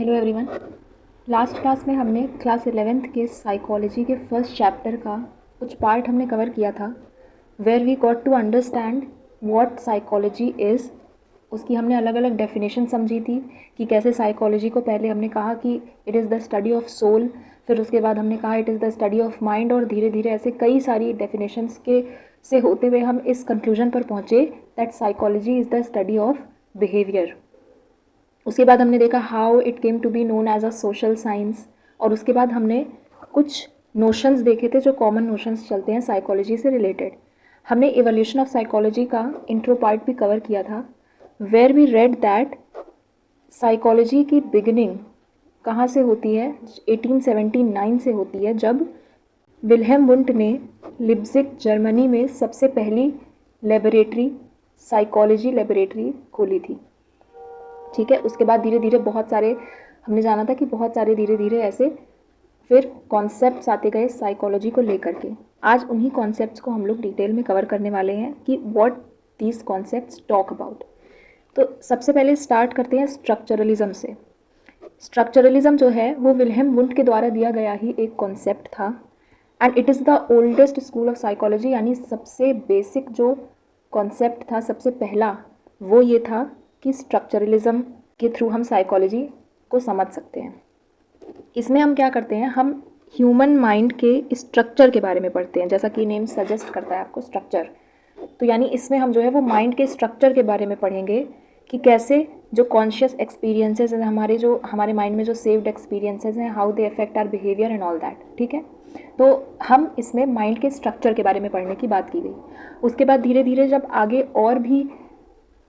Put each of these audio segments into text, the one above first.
Hello everyone. Last class में हमने class 11th के साइकोलॉजी के फर्स्ट चैप्टर का कुछ पार्ट हमने कवर किया था, where we got to understand what psychology is. उसकी हमने अलग अलग डेफिनेशन समझी थी कि कैसे साइकोलॉजी को पहले हमने कहा कि it is the study of soul, फिर उसके बाद हमने कहा it is the study of mind, और धीरे धीरे ऐसे कई सारी डेफिनेशंस के से होते हुए हम इस कंक्लूजन पर पहुँचे that psychology is the study of behaviour. उसके बाद हमने देखा how it came to be known as a social science, और उसके बाद हमने कुछ नोशंस देखे थे जो कॉमन नोशंस चलते हैं साइकोलॉजी से रिलेटेड। हमने इवोल्यूशन ऑफ साइकोलॉजी का इंट्रो पार्ट भी कवर किया था, where we read that psychology की बिगिनिंग कहाँ से होती है, 1879 से होती है, जब विल्हेम वुंट ने लिप्जिग जर्मनी में सबसे पहली लेबोरेटरी, साइकोलॉजी लेबोरेटरी खोली थी। ठीक है, उसके बाद धीरे धीरे बहुत सारे हमने जाना था कि बहुत सारे धीरे धीरे ऐसे फिर कॉन्सेप्ट्स आते गए साइकोलॉजी को लेकर के। आज उन्हीं कॉन्सेप्ट्स को हम लोग डिटेल में कवर करने वाले हैं कि what these concepts talk about. तो सबसे पहले स्टार्ट करते हैं स्ट्रक्चरलिज्म से। स्ट्रक्चरलिज्म जो है वो विल्हेम वुंट के द्वारा दिया गया ही एक कॉन्सेप्ट था, and it is the oldest school of psychology. यानी सबसे बेसिक जो कॉन्सेप्ट था, सबसे पहला, वो ये था कि स्ट्रक्चरलिज्म के थ्रू हम साइकोलॉजी को समझ सकते हैं। इसमें हम क्या करते हैं, हम ह्यूमन माइंड के स्ट्रक्चर के बारे में पढ़ते हैं, जैसा कि नेम सजेस्ट करता है आपको स्ट्रक्चर। तो यानी इसमें हम जो है वो माइंड के स्ट्रक्चर के बारे में पढ़ेंगे कि कैसे जो कॉन्शियस एक्सपीरियंसेस हैं हमारे, जो हमारे माइंड में जो सेव्ड एक्सपीरियंसेस हैं, how they affect our behaviour and all that. ठीक है, तो हम इसमें माइंड के स्ट्रक्चर के बारे में पढ़ने की बात की गई। उसके बाद धीरे धीरे जब आगे और भी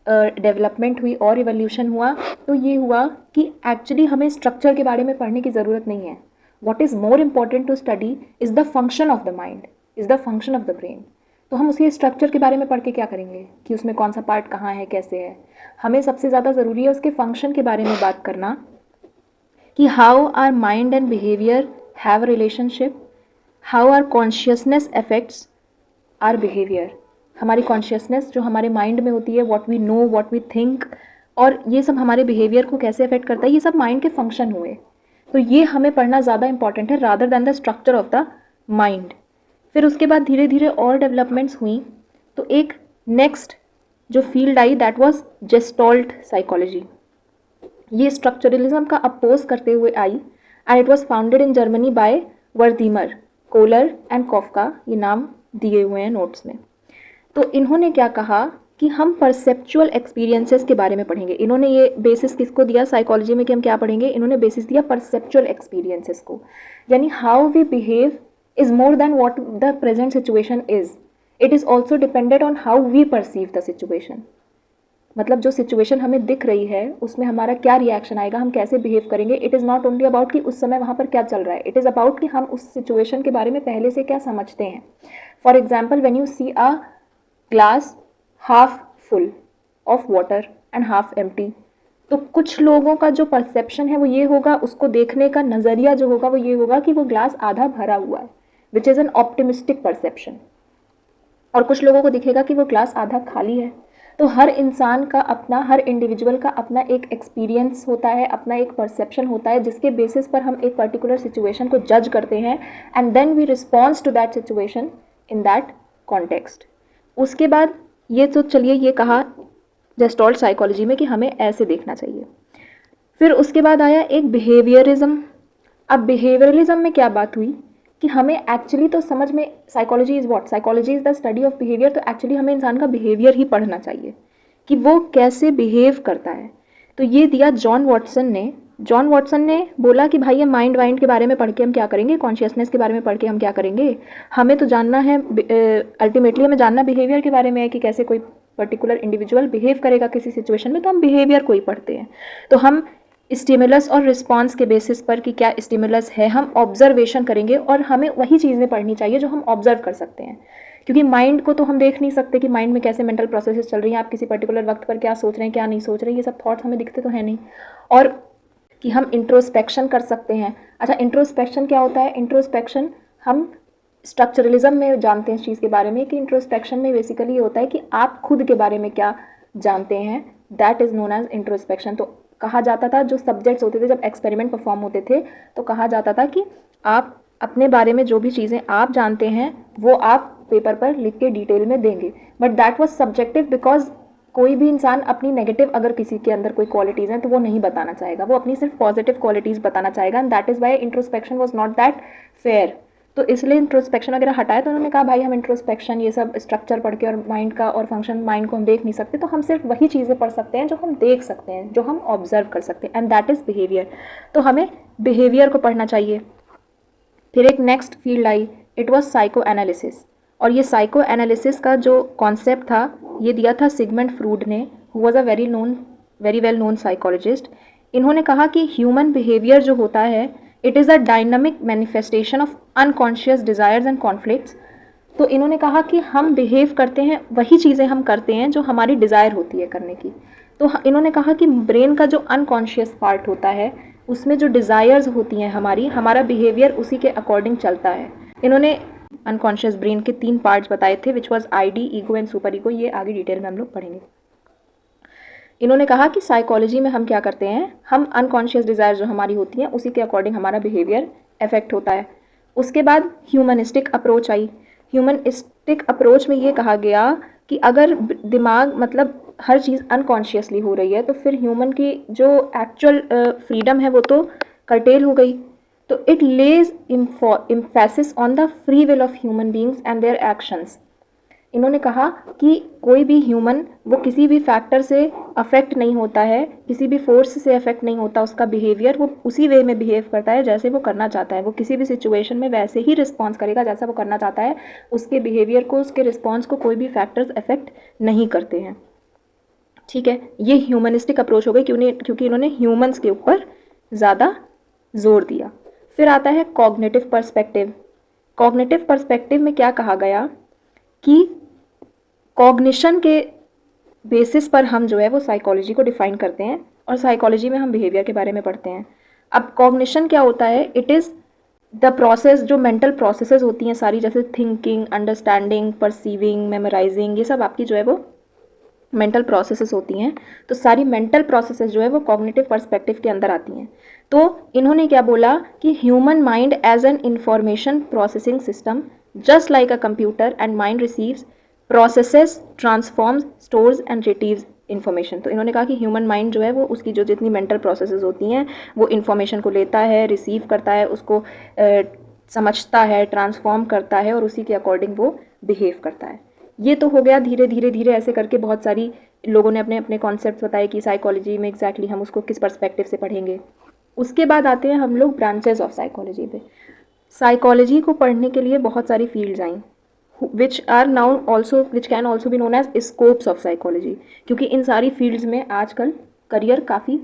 डेवलपमेंट हुई और इवोल्यूशन हुआ, तो ये हुआ कि एक्चुअली हमें स्ट्रक्चर के बारे में पढ़ने की ज़रूरत नहीं है। What is more important to study is the function of the mind, is the function of the brain. तो हम उसके स्ट्रक्चर के बारे में पढ़ के क्या करेंगे कि उसमें कौन सा पार्ट कहाँ है, कैसे है। हमें सबसे ज़्यादा ज़रूरी है उसके फंक्शन के बारे में बात करना कि how our mind and behaviour have relationship, how our consciousness affects our behaviour. हमारी कॉन्शियसनेस जो हमारे माइंड में होती है, what we know, what we think, और ये सब हमारे बिहेवियर को कैसे अफेक्ट करता है, ये सब माइंड के फंक्शन हुए। तो ये हमें पढ़ना ज़्यादा इंपॉर्टेंट है rather than the structure of the mind. फिर उसके बाद धीरे धीरे और डेवलपमेंट्स हुई, तो एक नेक्स्ट जो फील्ड आई दैट वाज जेस्टॉल्ट साइकोलॉजी। ये स्ट्रक्चरलिज्म का अपोज करते हुए आई, and it was founded in Germany by Wertheimer, Kohler and Koffka, ये नाम दिए हुए हैं नोट्स में। तो इन्होंने क्या कहा कि हम परसेप्चुअल एक्सपीरियंसेस के बारे में पढ़ेंगे। इन्होंने ये बेसिस किसको दिया साइकोलॉजी में कि हम क्या पढ़ेंगे, इन्होंने बेसिस दिया परसेप्चुअल एक्सपीरियंसेस को। यानी how we behave is more than what the present situation is, it is also depended on how we perceive the situation. मतलब जो सिचुएशन हमें दिख रही है उसमें हमारा क्या रिएक्शन आएगा, हम कैसे बिहेव करेंगे। It is not only about कि उस समय वहाँ पर क्या चल रहा है, इट इज़ अबाउट कि हम उस सिचुएशन के बारे में पहले से क्या समझते हैं। For example, when you see a glass half full of water and half empty, तो कुछ लोगों का जो परसेप्शन है वो ये होगा, उसको देखने का नज़रिया जो होगा वो ये होगा कि वो ग्लास आधा भरा हुआ है, which is an optimistic perception. और कुछ लोगों को दिखेगा कि वो ग्लास आधा खाली है। तो हर इंसान का अपना, हर इंडिविजुअल का अपना एक एक्सपीरियंस होता है, अपना एक परसेप्शन होता है, जिसके बेसिस पर हम एक पर्टिकुलर सिचुएशन को जज करते हैं, and then we response to that situation in that context. उसके बाद ये तो चलिए ये कहा जेस्टॉल्ट साइकोलॉजी में कि हमें ऐसे देखना चाहिए। फिर उसके बाद आया एक बिहेवियरिज्म। अब बिहेवियरलिज्म में क्या बात हुई कि हमें एक्चुअली तो समझ में, psychology is what, psychology is the study of behaviour. तो एक्चुअली हमें इंसान का बिहेवियर ही पढ़ना चाहिए कि वो कैसे बिहेव करता है। तो ये दिया जॉन वॉटसन ने। जॉन वॉटसन ने बोला कि भाई ये माइंड वाइंड के बारे में पढ़ के हम क्या करेंगे, कॉन्शियसनेस के बारे में पढ़ के हम क्या करेंगे, हमें तो जानना है, अल्टीमेटली हमें जानना बिहेवियर के बारे में है कि कैसे कोई पर्टिकुलर इंडिविजुअल बिहेव करेगा किसी सिचुएशन में। तो हम बिहेवियर को ही पढ़ते हैं। तो हम स्टिमुलस और रिस्पॉन्स के बेसिस पर कि क्या स्टिमुलस है, हम ऑब्जर्वेशन करेंगे, और हमें वही चीज़ें पढ़नी चाहिए जो हम ऑब्जर्व कर सकते हैं। क्योंकि माइंड को तो हम देख नहीं सकते कि माइंड में कैसे मेंटल प्रोसेसेस चल रही हैं, आप किसी पर्टिकुलर वक्त पर क्या सोच रहे हैं क्या नहीं सोच रहे हैं, ये सब थॉट्स हमें दिखते तो है नहीं। और कि हम इंट्रोस्पेक्शन कर सकते हैं। अच्छा, इंट्रोस्पेक्शन क्या होता है? इंट्रोस्पेक्शन हम स्ट्रक्चरलिज्म में जानते हैं इस चीज़ के बारे में कि इंट्रोस्पेक्शन में बेसिकली ये होता है कि आप खुद के बारे में क्या जानते हैं, that is known as introspection. तो कहा जाता था, जो सब्जेक्ट्स होते थे जब एक्सपेरिमेंट परफॉर्म होते थे तो कहा जाता था कि आप अपने बारे में जो भी चीज़ें आप जानते हैं वो आप पेपर पर लिख के डिटेल में देंगे, but that was subjective because कोई भी इंसान अपनी नेगेटिव अगर किसी के अंदर कोई क्वालिटीज़ हैं तो वो नहीं बताना चाहेगा, वो अपनी सिर्फ पॉजिटिव क्वालिटीज़ बताना चाहेगा, and that is why introspection was not that fair. तो इसलिए इंट्रोस्पेक्शन वगैरह हटाया, तो उन्होंने कहा भाई हम इंट्रोस्पेक्शन ये सब स्ट्रक्चर पढ़ के और माइंड का और फंक्शन माइंड को हम देख नहीं सकते, तो हम सिर्फ वही चीज़ें पढ़ सकते हैं जो हम देख सकते हैं, जो हम ऑब्जर्व कर सकते हैं, एंड दैट इज़ बिहेवियर। तो हमें बिहेवियर को पढ़ना चाहिए। फिर एक next field I, it was psycho analysis, और ये साइको एनालिसिस का जो कॉन्सेप्ट था ये दिया था सिगमंड फ्रूड ने, who was a very well known psychologist. इन्होंने कहा कि ह्यूमन बिहेवियर जो होता है it is a dynamic manifestation of unconscious desires and conflicts. तो इन्होंने कहा कि हम बिहेव करते हैं, वही चीज़ें हम करते हैं जो हमारी डिज़ायर होती है करने की। तो इन्होंने कहा कि ब्रेन का जो अनकॉन्शियस पार्ट होता है उसमें जो डिज़ायर्स होती हैं हमारा बिहेवियर उसी के अकॉर्डिंग चलता है। इन्होंने अनकॉन्शियस ब्रेन के 3 पार्ट्स बताए थे, which was ID, ego and super ego. ये आगे डिटेल में हम लोग पढ़ेंगे। इन्होंने कहा कि साइकोलॉजी में हम क्या करते हैं, हम अनकॉन्शियस डिज़ायर जो हमारी होती हैं उसी के अकॉर्डिंग हमारा बिहेवियर अफेक्ट होता है। उसके बाद humanistic approach I. Humanistic approach में ये कहा गया कि अगर दिमाग मतलब हर चीज़ अनकॉन्शियसली हो रही है तो फिर ह्यूमन की जो एक्चुअल फ्रीडम है वो तो कर्टेल हो गई। तो it Lay's emphasis on the free will of human beings and their actions. इन्होंने कहा कि कोई भी ह्यूमन वो किसी भी फैक्टर से अफेक्ट नहीं होता है, किसी भी फोर्स से अफेक्ट नहीं होता उसका बिहेवियर, वो उसी वे में बिहेव करता है जैसे वो करना चाहता है। वो किसी भी सिचुएशन में वैसे ही रिस्पॉन्स करेगा जैसा वो करना चाहता है। उसके बिहेवियर को, उसके रिस्पॉन्स को कोई भी फैक्टर्स अफेक्ट नहीं करते हैं। ठीक है, ये ह्यूमनिस्टिक अप्रोच हो गई क्योंकि इन्होंने ह्यूमंस के ऊपर ज़्यादा जोर दिया। फिर आता है कॉग्निटिव पर्सपेक्टिव। कॉग्निटिव पर्सपेक्टिव में क्या कहा गया कि कॉग्निशन के बेसिस पर हम जो है वो साइकोलॉजी को डिफ़ाइन करते हैं और साइकोलॉजी में हम बिहेवियर के बारे में पढ़ते हैं। अब कॉग्निशन क्या होता है, इट इज़ द प्रोसेस, जो मेंटल प्रोसेसेस होती हैं सारी, जैसे थिंकिंग, अंडरस्टैंडिंग, परसीविंग, मेमोराइजिंग, ये सब आपकी जो है वो मेंटल प्रोसेसेस होती हैं। तो सारी मेंटल प्रोसेसेस जो है वो कॉग्निटिव पर्सपेक्टिव के अंदर आती हैं। तो इन्होंने क्या बोला कि human mind as an information processing system just like a computer and mind receives, processes, transforms, stores and retrieves information. तो इन्होंने कहा कि ह्यूमन माइंड जो है वो उसकी जो जितनी मेंटल प्रोसेसेस होती हैं वो इन्फॉर्मेशन को लेता है, रिसीव करता है, उसको समझता है, ट्रांसफॉर्म करता है और उसी के अकॉर्डिंग वो बिहेव करता है। ये तो हो गया, धीरे धीरे ऐसे करके बहुत सारी लोगों ने अपने अपने कॉन्सेप्ट्स बताए कि साइकोलॉजी में एग्जैक्टली हम उसको किस पर्सपेक्टिव से पढ़ेंगे। उसके बाद आते हैं हम लोग ब्रांचेस ऑफ साइकोलॉजी पे। साइकोलॉजी को पढ़ने के लिए बहुत सारी फील्ड्स आई which can also be known as scopes of psychology, क्योंकि इन सारी फील्ड्स में आजकल करियर काफ़ी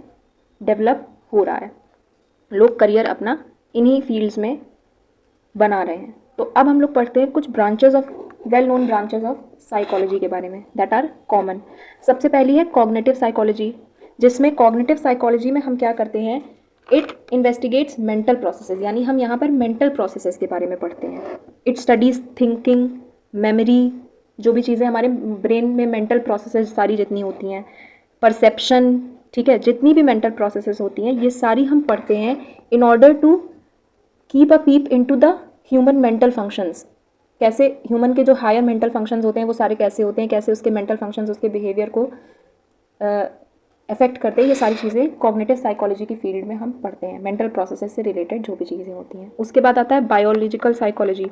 डेवलप हो रहा है, लोग करियर अपना इन्हीं फील्ड्स में बना रहे हैं। तो अब हम लोग पढ़ते हैं कुछ branches of well known branches of psychology के बारे में दैट आर कॉमन। सबसे पहली है कॉग्निटिव साइकोलॉजी, जिसमें कॉग्निटिव साइकोलॉजी में हम क्या करते हैं, इट इन्वेस्टिगेट्स मेंटल प्रोसेसेस, यानी हम यहाँ पर मेंटल प्रोसेसेस के बारे में पढ़ते हैं। इट स्टडीज़ थिंकिंग, मेमोरी, जो भी चीज़ें हमारे ब्रेन में मेंटल प्रोसेसेस सारी जितनी होती हैं, परसेप्शन, ठीक है, जितनी भी मेंटल प्रोसेसेस होती हैं ये सारी हम पढ़ते हैं in order to keep a peep into the human mental functions. कैसे ह्यूमन के जो हायर मेंटल फंक्शंस होते हैं वो सारे कैसे होते हैं, कैसे उसके मेंटल फंक्शंस उसके बिहेवियर को अफेक्ट करते हैं, ये सारी चीज़ें कॉग्निटिव साइकोलॉजी की फील्ड में हम पढ़ते हैं, मेंटल प्रोसेसेस से रिलेटेड जो भी चीज़ें होती हैं। उसके बाद आता है biological psychology.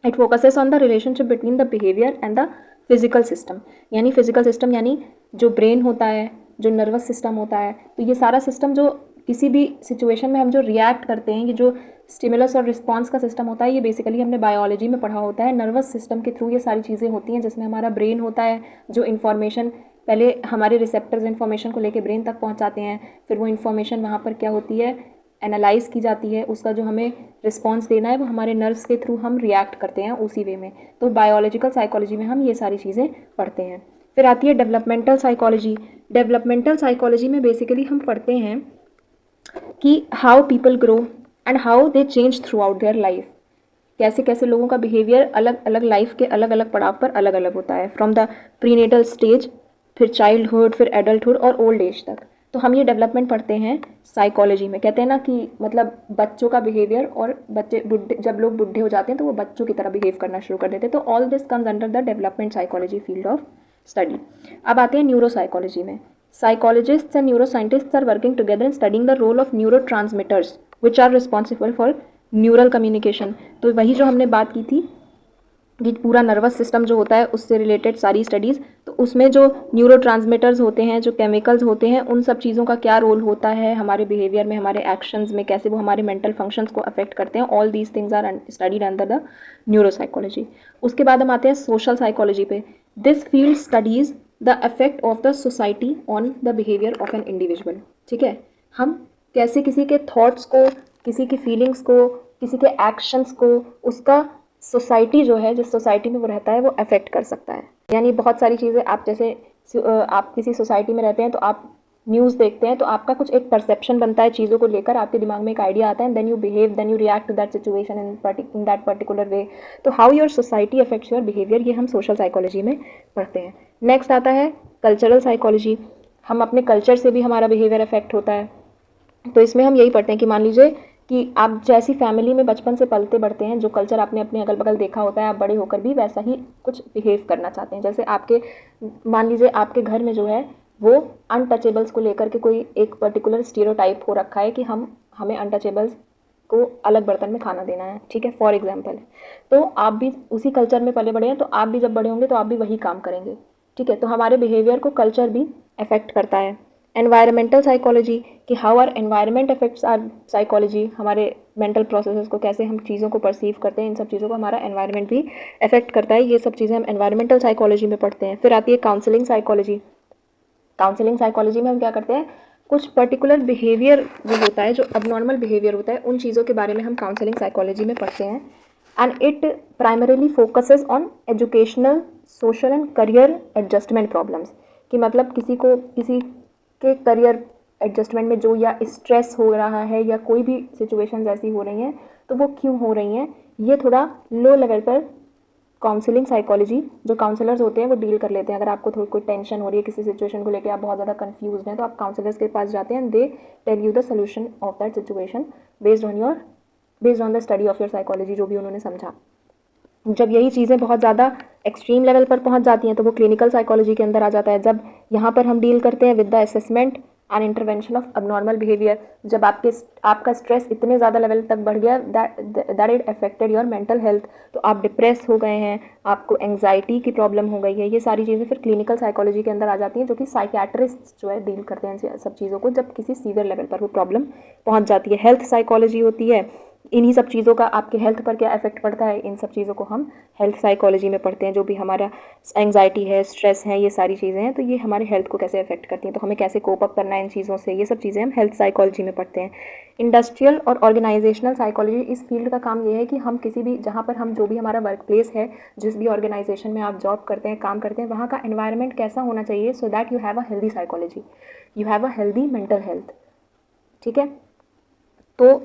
It focuses on the relationship between the behaviour and the physical system, यानी फिजिकल सिस्टम यानी जो ब्रेन होता है, जो नर्वस सिस्टम होता है, तो ये सारा सिस्टम जो किसी भी सिचुएशन में हम जो रिएक्ट करते हैं, ये जो स्टिमुलस और रिस्पॉन्स का सिस्टम होता है, ये बेसिकली हमने बायोलॉजी में पढ़ा होता है। नर्वस सिस्टम के थ्रू ये सारी चीज़ें होती हैं, जिसमें हमारा ब्रेन होता है जो इन्फॉर्मेशन पहले हमारे रिसेप्टर्स इन्फॉर्मेशन को लेके ब्रेन तक पहुंचाते हैं, फिर वो इन्फॉर्मेशन वहाँ पर क्या होती है, एनालाइज की जाती है, उसका जो हमें रिस्पॉन्स देना है वो हमारे नर्व्स के थ्रू हम रिएक्ट करते हैं उसी वे में। तो बायोलॉजिकल साइकोलॉजी में हम ये सारी चीज़ें पढ़ते हैं। फिर आती है डेवलपमेंटल साइकोलॉजी। डेवलपमेंटल साइकोलॉजी में बेसिकली हम पढ़ते हैं कि how people grow and how they change through out their life, कैसे कैसे लोगों का बिहेवियर अलग अलग लाइफ के अलग अलग पड़ाव पर अलग अलग होता है, फ्रॉम द प्रीनेटल स्टेज, फिर चाइल्डहुड, फिर एडल्टहुड और ओल्ड एज तक। तो हम ये डेवलपमेंट पढ़ते हैं साइकोलॉजी में। कहते हैं ना कि मतलब बच्चों का बिहेवियर और बच्चे बुढ़े, जब लोग बुढ़े हो जाते हैं तो वो बच्चों की तरह बिहेव करना शुरू कर देते हैं। तो all this comes under the development psychology field of study. अब आते हैं न्यूरो साइकोलॉजी में। Psychologists and neuro scientists are working together in studying the role of neuro transmitters which are responsible for neural communication. तो वही जो हमने बात की थी कि पूरा नर्वस सिस्टम जो होता है उससे रिलेटेड सारी स्टडीज़, तो उसमें जो न्यूरो ट्रांसमिटर्स होते हैं, जो केमिकल्स होते हैं, उन सब चीज़ों का क्या रोल होता है हमारे बिहेवियर में, हमारे एक्शंस में, कैसे वो हमारे मेंटल फंक्शंस को अफेक्ट करते हैं। All these things are studied under the neuro psychology. उसके बाद हम आते हैं सोशल साइकोलॉजी पे। This field studies the effect of the society on the behaviour of an individual. ठीक है, हम कैसे किसी के थॉट्स को, किसी की फीलिंग्स को, किसी के एक्शंस को, उसका सोसाइटी जो है, जिस सोसाइटी में वो रहता है, वो अफेक्ट कर सकता है। यानी बहुत सारी चीज़ें, आप जैसे आप किसी सोसाइटी में रहते हैं तो आप न्यूज़ देखते हैं तो आपका कुछ एक परसेप्शन बनता है चीज़ों को लेकर, आपके दिमाग में एक आइडिया आता है, then you behave, then you react to that situation in that particular way. तो how your society affects your behaviour, ये हम सोशल साइकोलॉजी में पढ़ते हैं। नेक्स्ट आता है कल्चरल साइकोलॉजी। हम अपने कल्चर से भी हमारा बिहेवियर अफेक्ट होता है। तो इसमें हम यही पढ़ते हैं कि मान लीजिए कि आप जैसी फैमिली में बचपन से पलते बढ़ते हैं, जो कल्चर आपने अपने अगल बगल देखा होता है, आप बड़े होकर भी वैसा ही कुछ बिहेव करना चाहते हैं। जैसे आपके, मान लीजिए आपके घर में जो है वो अनटचेबल्स को लेकर के कोई एक पर्टिकुलर स्टीरियोटाइप हो रखा है कि हमें अनटचेबल्स को अलग बर्तन में खाना देना है। ठीक है, फॉर एग्जाम्पल। तो आप भी उसी कल्चर में पले बड़े हैं, तो आप भी जब बड़े होंगे तो आप भी वही काम करेंगे। ठीक है, तो हमारे बिहेवियर को कल्चर भी अफेक्ट करता है। एनवायरमेंटल साइकोलॉजी, कि how our environment affects our psychology, हमारे मेंटल प्रोसेसेस को, कैसे हम चीज़ों को परसीव करते हैं, इन सब चीज़ों को हमारा एनवायरनमेंट भी अफेक्ट करता है। ये सब चीज़ें हम एनवायरमेंटल साइकोलॉजी में पढ़ते हैं। फिर आती है काउंसलिंग साइकोलॉजी। काउंसलिंग साइकोलॉजी में हम क्या करते हैं, कुछ पर्टिकुलर बिहेवियर जो होता है, जो अबनॉर्मल बिहेवियर होता है, उन चीज़ों के बारे में हम काउंसलिंग साइकोलॉजी में पढ़ते हैं। And it primarily focuses on educational, social and career adjustment problems. कि मतलब किसी के करियर एडजस्टमेंट में जो या स्ट्रेस हो रहा है या कोई भी सिचुएशंस ऐसी हो रही हैं, तो वो क्यों हो रही हैं, ये थोड़ा लो लेवल पर काउंसलिंग साइकोलॉजी जो काउंसलर्स होते हैं वो डील कर लेते हैं। अगर आपको थोड़ी कोई टेंशन हो रही है किसी सिचुएशन को लेकर, आप बहुत ज़्यादा कंफ्यूज हैं, तो आप काउंसलर्स के पास जाते हैं, they tell you the solution of that situation based on the study of your psychology, जो भी उन्होंने समझा। जब यही चीज़ें बहुत ज़्यादा एक्सट्रीम लेवल पर पहुंच जाती हैं तो वो क्लिनिकल साइकोलॉजी के अंदर आ जाता है। जब यहाँ पर हम डील करते हैं with the assessment and intervention of abnormal behaviour, जब आपका स्ट्रेस इतने ज़्यादा लेवल तक बढ़ गया that it affected your mental health, तो आप डिप्रेस हो गए हैं, आपको एंग्जाइटी की प्रॉब्लम हो गई है, ये सारी चीज़ें फिर क्लिनिकल साइकोलॉजी के अंदर आ जाती हैं, जो कि साइकियाट्रिस्ट जो है डील करते हैं सब चीज़ों को, जब किसी सीवियर लेवल पर वो प्रॉब्लम पहुँच जाती है। हेल्थ साइकोलॉजी होती है, इन्हीं सब चीज़ों का आपके हेल्थ पर क्या इफेक्ट पड़ता है, इन सब चीज़ों को हम हेल्थ साइकोलॉजी में पढ़ते हैं। जो भी हमारा एंग्जाइटी है, स्ट्रेस है, ये सारी चीज़ें हैं, तो ये हमारे हेल्थ को कैसे अफेक्ट करती हैं, तो हमें कैसे कोप अप करना है इन चीज़ों से, ये सब चीज़ें हम हेल्थ साइकोलॉजी में पढ़ते हैं। इंडस्ट्रियल और ऑर्गेनाइजेशनल साइकोलॉजी, इस फील्ड का काम ये है कि हम किसी भी, जहाँ पर हम, जो भी हमारा वर्क प्लेस है, जिस भी ऑर्गेनाइजेशन में आप जॉब करते हैं, काम करते हैं, वहाँ का एनवायरनमेंट कैसा होना चाहिए, so that you have a healthy psychology, you have a healthy mental health. ठीक है, तो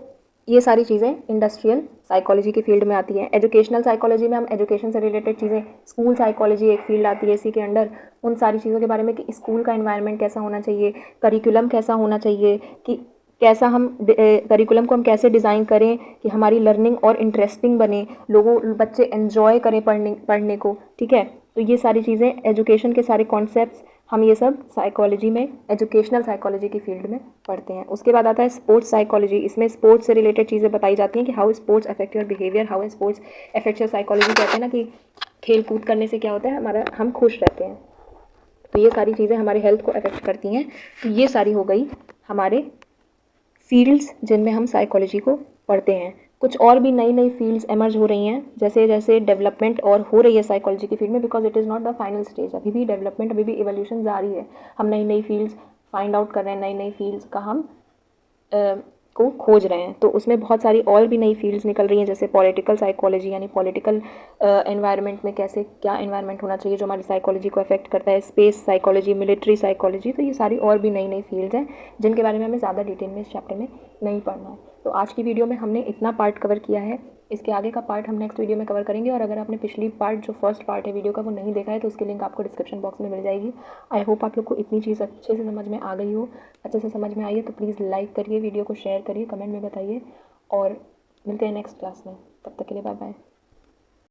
ये सारी चीज़ें इंडस्ट्रियल साइकोलॉजी की फील्ड में आती हैं। एजुकेशनल साइकोलॉजी में हम एजुकेशन से रिलेटेड चीज़ें, स्कूल साइकोलॉजी एक फील्ड आती है इसी के अंडर, उन सारी चीज़ों के बारे में कि स्कूल का एनवायरनमेंट कैसा होना चाहिए, करिकुलम कैसा होना चाहिए, कि कैसा हम करिकुलम को हम कैसे डिज़ाइन करें कि हमारी लर्निंग और इंटरेस्टिंग बने, बच्चे एंजॉय करें पढ़ने को। ठीक है, तो ये सारी चीज़ें, एजुकेशन के सारे कॉन्सेप्ट्स, हम ये सब साइकोलॉजी में, एजुकेशनल साइकोलॉजी की फील्ड में पढ़ते हैं। उसके बाद आता है स्पोर्ट्स साइकोलॉजी। इसमें स्पोर्ट्स से रिलेटेड चीज़ें बताई जाती हैं कि how sports affect your behaviour, how sports affect your psychology. कहते हैं ना कि खेल कूद करने से क्या होता है, हम खुश रहते हैं, तो ये सारी चीज़ें हमारे हेल्थ को अफेक्ट करती हैं। तो ये सारी हो गई हमारे फील्ड्स जिनमें हम साइकोलॉजी को पढ़ते हैं। कुछ और भी नई नई फील्ड्स एमर्ज हो रही हैं, जैसे जैसे डेवलपमेंट और हो रही है साइकोलॉजी की फील्ड में, because it is not the final stage, अभी भी डेवलपमेंट, अभी भी इवोल्यूशन जारी है। हम नई नई फील्ड्स फाइंड आउट कर रहे हैं, नई नई फील्ड्स का हम को खोज रहे हैं। तो उसमें बहुत सारी और भी नई फील्ड्स निकल रही हैं, जैसे पॉलिटिकल साइकोलॉजी, यानी पॉलिटिकल एनवायरनमेंट में कैसे क्या एनवायरनमेंट होना चाहिए जो हमारी साइकोलॉजी को अफेक्ट करता है, स्पेस साइकोलॉजी, मिलिट्री साइकोलॉजी। तो ये सारी और भी नई नई फील्ड्स हैं जिनके बारे में हमें ज़्यादा डिटेल में इस चैप्टर में नहीं पढ़ना है। तो आज की वीडियो में हमने इतना पार्ट कवर किया है। इसके आगे का पार्ट हम नेक्स्ट वीडियो में कवर करेंगे, और अगर आपने पिछली पार्ट जो फर्स्ट पार्ट है वीडियो का वो नहीं देखा है तो उसकी लिंक आपको डिस्क्रिप्शन बॉक्स में मिल जाएगी। आई होप आप लोग को इतनी चीज़ अच्छे से समझ में आ गई हो। अच्छे से समझ में आई है तो प्लीज़ लाइक करिए, वीडियो को शेयर करिए, कमेंट में बताइए, और मिलते हैं नेक्स्ट क्लास में। तब तक के लिए बाय बाय।